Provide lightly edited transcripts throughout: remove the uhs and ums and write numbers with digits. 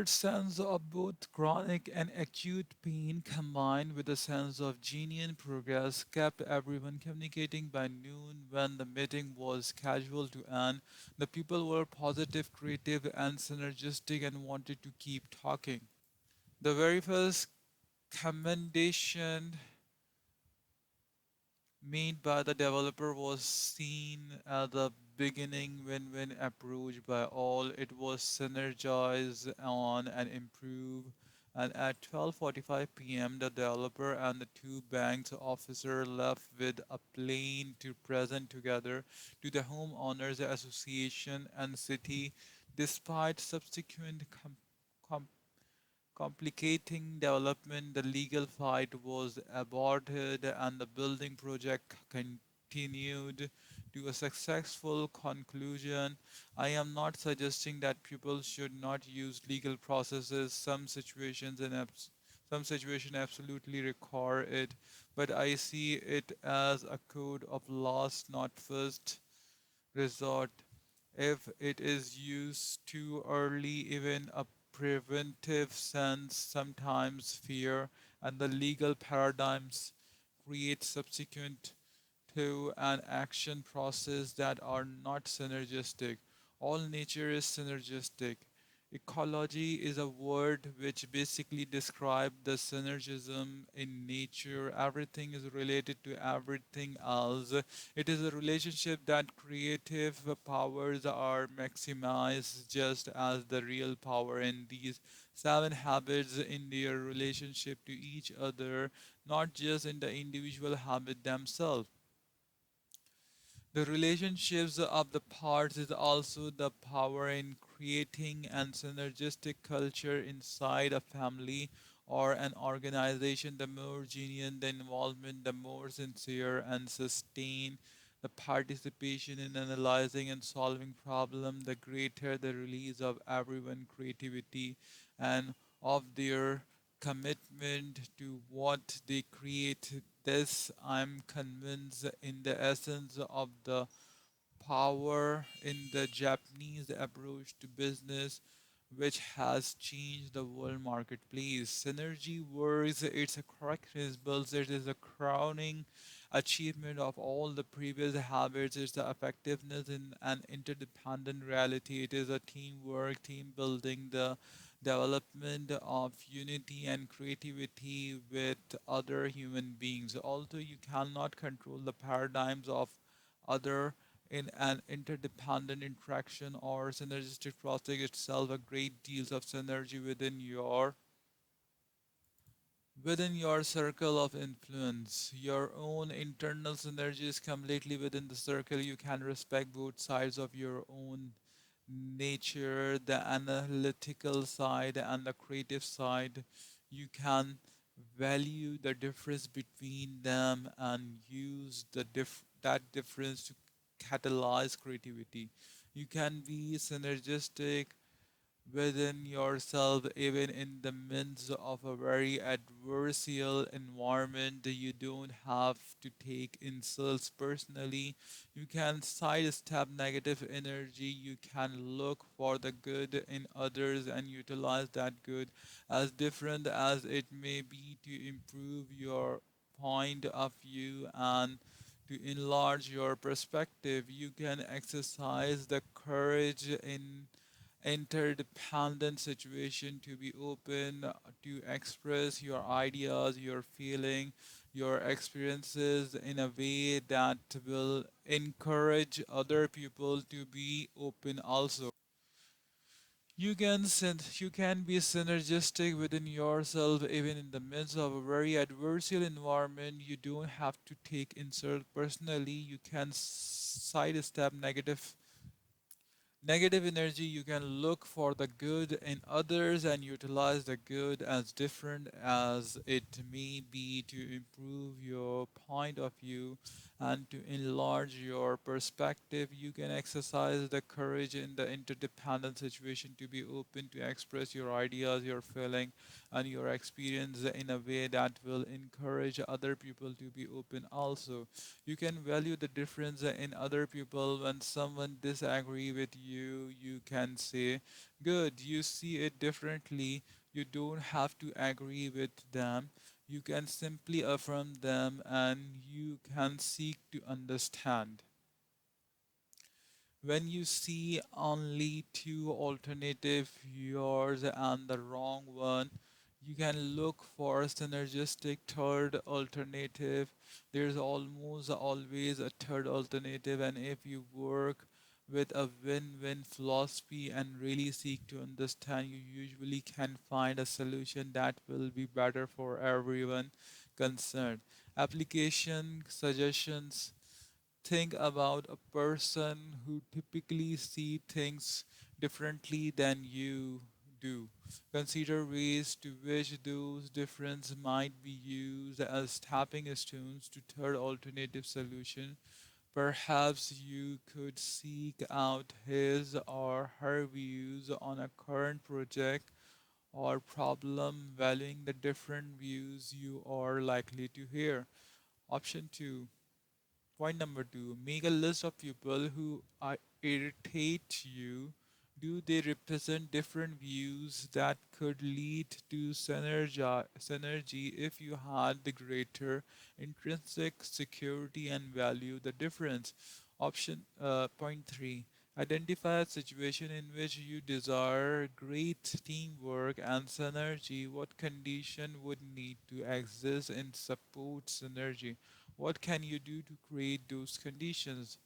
shared sense of both chronic and acute pain combined with a sense of genuine progress kept everyone communicating by noon when the meeting was scheduled to end. The people were positive, creative, and synergistic and wanted to keep talking. The very first commendation made by the developer was seen at the beginning when approached by all. It was synergized on and improved. And at 12:45 p.m., the developer and the two banks officer left with a plan to present together to the homeowners association and city. Despite subsequent complicating development, the legal fight was aborted and the building project continued to a successful conclusion. I am not suggesting that people should not use legal processes. Some situations absolutely require it, but I see it as a code of last, not first resort. If it is used too early, even a preventive sense, sometimes fear and the legal paradigms create subsequent to an action process that are not synergistic. All nature is synergistic. Ecology is a word which basically describes the synergism in nature. Everything is related to everything else. It is a relationship that creative powers are maximized just as the real power in these seven habits in their relationship to each other, not just in the individual habit themselves. The relationships of the parts is also the power in creating an synergistic culture inside a family or an organization. The more genuine the involvement, the more sincere and sustained the participation in analyzing and solving problem, the greater the release of everyone creativity and of their commitment to what they create. This, I'm convinced, in the essence of the power in the Japanese approach to business, which has changed the world marketplace. Synergy works, it's a characteristic, it is a crowning achievement of all the previous habits. It's the effectiveness in an interdependent reality. It is a teamwork, team building, the development of unity and creativity with other human beings. Although you cannot control the paradigms of other in an interdependent interaction or synergistic process itself, a great deals of synergy within your circle of influence. Your own internal synergy is completely within the circle. You can respect both sides of your own nature, the analytical side and the creative side. You can value the difference between them and use that difference to catalyze creativity. You can be synergistic within yourself, even in the midst of a very adversarial environment. You don't have to take insults personally. You can sidestep negative energy. You can look for the good in others and utilize that good, as different as it may be, to improve your point of view and to enlarge your perspective. You can exercise the courage in interdependent situation to be open to express your ideas, your feeling, your experiences in a way that will encourage other people to be open also. You can be synergistic within yourself even in the midst of a very adversarial environment. You don't have to take insult personally. You can sidestep negative energy. You can look for the good in others and utilize the good as different as it may be to improve your point of view and to enlarge your perspective. You can exercise the courage in the interdependent situation to be open to express your ideas, your feeling, and your experience in a way that will encourage other people to be open also. You can value the difference in other people. When someone disagree with you, you can say, good, you see it differently. You don't have to agree with them. You can simply affirm them and you can seek to understand. When you see only two alternatives, yours and the wrong one, you can look for a synergistic third alternative. There's almost always a third alternative, and if you work with a win-win philosophy and really seek to understand, you usually can find a solution that will be better for everyone concerned. Application suggestions: think about a person who typically see things differently than you do. Consider ways to which those differences might be used as stepping stones to third alternative solution. Perhaps you could seek out his or her views on a current project or problem, valuing the different views you are likely to hear. Option 2. Point number two, make a list of people who irritate you. Do they represent different views that could lead to synergy if you had the greater intrinsic security and value the difference? Option point three, identify a situation in which you desire great teamwork and synergy. What condition would need to exist in support synergy? What can you do to create those conditions?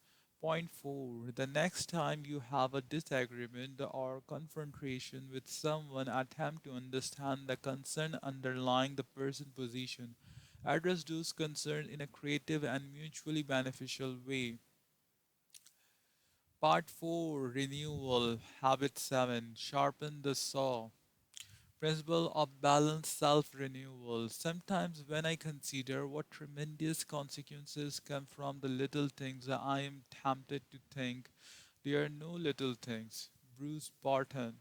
Point four, the next time you have a disagreement or confrontation with someone, attempt to understand the concern underlying the person's position. Address those concerns in a creative and mutually beneficial way. Part 4, Renewal. Habit 7, Sharpen the saw. Principle of balanced self-renewal. Sometimes when I consider what tremendous consequences come from the little things, I am tempted to think they are no little things. Bruce Barton.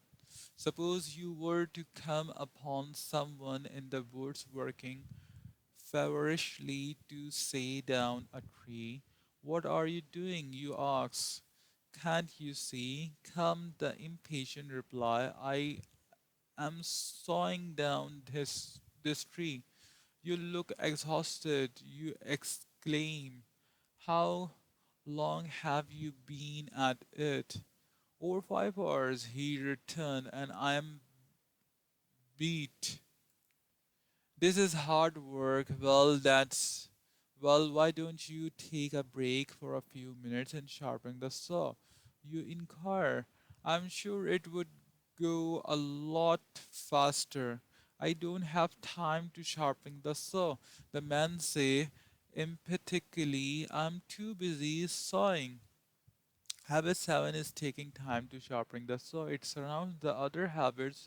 Suppose you were to come upon someone in the woods working feverishly to say down a tree. What are you doing? You ask. Can't you see? Come the impatient reply. I'm sawing down this tree. You look exhausted. You exclaim, how long have you been at it? Over 5 hours, he returned, and I am beat. This is hard work. Well, why don't you take a break for a few minutes and sharpen the saw? You inquire. I'm sure it would go a lot faster. I don't have time to sharpen the saw. The man say emphatically, I'm too busy sawing. Habit 7 is taking time to sharpen the saw. It surrounds the other habits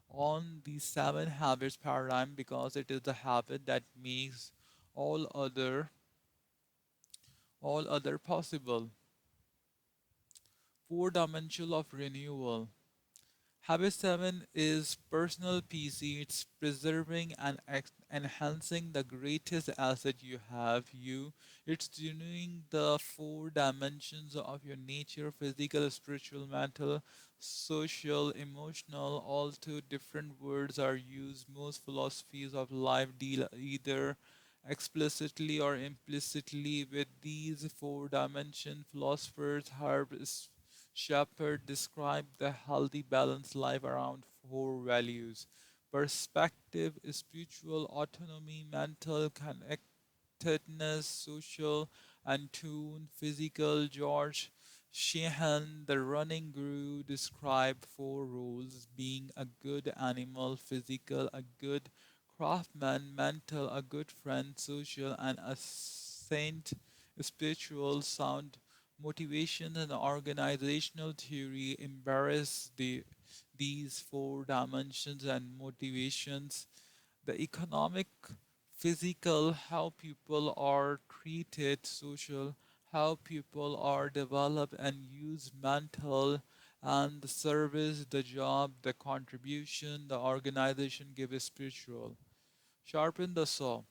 on the 7 habits paradigm because it is the habit that makes all other all other possible. Four dimensional of renewal. Habit 7 is personal PC. It's preserving and enhancing the greatest asset you have, you. It's renewing the four dimensions of your nature: physical, spiritual, mental, social, emotional. Although different words are used, most philosophies of life deal either explicitly or implicitly with these four dimensions. Philosophers Herb Shepard described the healthy, balanced life around four values: perspective, spiritual autonomy, mental connectedness, social and tune, physical. George Sheehan, the running guru, described four roles: being a good animal, physical, a good craftsman, mental, a good friend, social, and a saint, spiritual. Sound motivation and organizational theory embrace these four dimensions and motivations. The economic physical, how people are treated, social, how people are developed and use mental, and the service, the job, the contribution, the organization give is spiritual. Sharpen the saw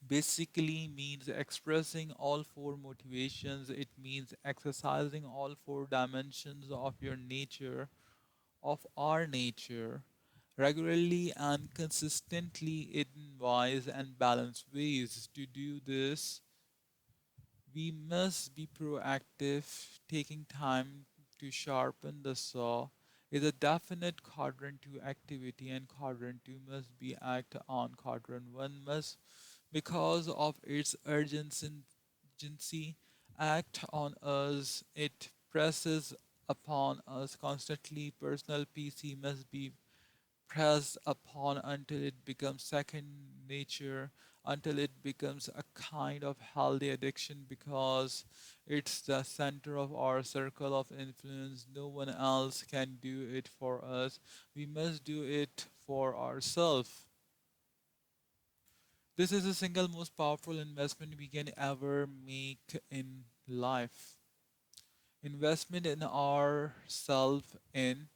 basically means expressing all four motivations. It means exercising all four dimensions of your nature, of our nature, regularly and consistently in wise and balanced ways. To do this, we must be proactive. Taking time to sharpen the saw is a definite quadrant 2 activity, and quadrant 2 must be acted on. Quadrant 1 must, because of its urgency, act on us. It presses upon us constantly. Personal PC must be pressed upon until it becomes second nature, until it becomes a kind of healthy addiction because it's the center of our circle of influence. No one else can do it for us. We must do it for ourselves. This is the single most powerful investment we can ever make in life. Investment in ourself, in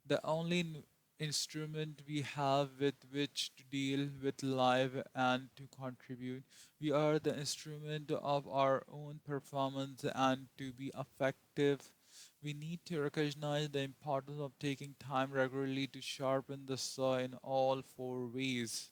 the only instrument we have with which to deal with life and to contribute. We are the instrument of our own performance, and to be effective, we need to recognize the importance of taking time regularly to sharpen the saw in all four ways.